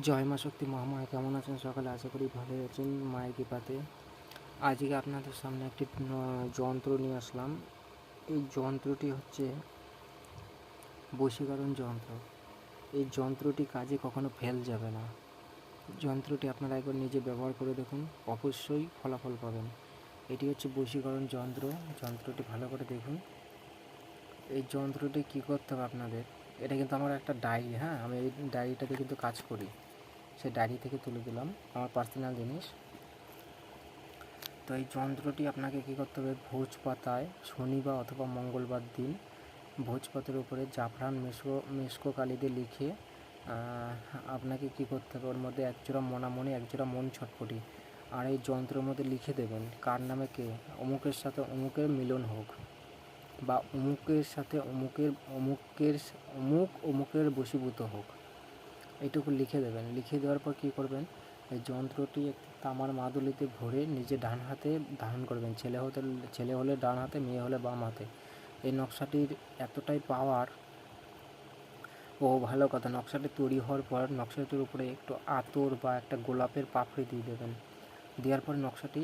জয় মা শক্তি মহামায়া, কেমন আছেন সকালে? আশা করি ভালোই আছেন মায়ের কৃপাতে। আজকে আপনাদের সামনে একটি যন্ত্র নিয়ে আসলাম। এই যন্ত্রটি হচ্ছে বশীকরণ যন্ত্র। এই যন্ত্রটি কাজে কখনো ফেল যাবে না। যন্ত্রটি আপনারা একবার নিজে ব্যবহার করে দেখুন, অবশ্যই ফলাফল পাবেন। এটি হচ্ছে বশীকরণ যন্ত্র। যন্ত্রটি ভালো করে দেখুন। এই যন্ত্রটি কী করতে হবে আপনাদের, এটা কিন্তু আমার একটা ডায়েরি, হ্যাঁ, আমি এই ডায়েরিটাতে কিন্তু কাজ করি। সেই ডায়েরি থেকে তুলে দিলাম, আমার পার্সোনাল জিনিস। তো এই যন্ত্রটি আপনাকে কী করতে হবে, ভোজ পাতায় শনিবার অথবা মঙ্গলবার দিন ভোজ পাতার উপরে জাফরান মেশকো কালি দিয়ে লিখে আপনাকে কী করতে হবে, ওর মধ্যে একজোড়া মণামণি, একজোড়া মন ছটপটি, আর এই যন্ত্রের মধ্যে লিখে দেবেন কার নামে কে, অমুকের সাথে অমুকের মিলন হোক, বা অমুকের সাথে অমুকের বশীভূত হোক। এইটুকু লিখে দেবেন। লিখে দেওয়ার পর কী করবেন, এই যন্ত্রটি একটি তামার মাদুলিতে ভরে নিজে ডান হাতে ধারণ করবেন। ছেলে হলে ডান হাতে, মেয়ে হলে বাম হাতে। এই নকশাটির এতটাই পাওয়ার, ভালো কথা, নকশাটি তৈরি হওয়ার পর নকশাটির উপরে একটু আতর বা একটা গোলাপের পাপড়ি দিয়ে দেবেন। দেওয়ার পর নকশাটি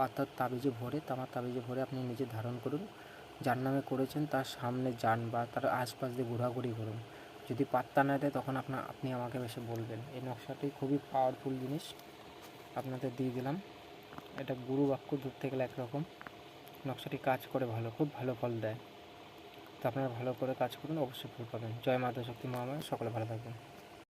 অর্থাৎ তামার তাবিজে ভরে আপনি নিজে ধারণ করুন। যার নামে করেছেন তার সামনে যান বা তার আশপাশ দিয়ে ঘোরাঘুরি করুন। যদি পাত্তা না দেয় তখন আপনি আমাকে এসে বলবেন। এই নকশাটি খুবই পাওয়ারফুল জিনিস, আপনাদের দিয়ে দিলাম। এটা গুরু বাক্য ধরতে গেলে একরকম। নকশাটি কাজ করে ভালো, খুব ভালো ফল দেয়। তো আপনারা ভালো করে কাজ করুন, অবশ্যই ফল পাবেন। জয় মাতা শক্তি মহামায়া, সকলে ভালো থাকবেন।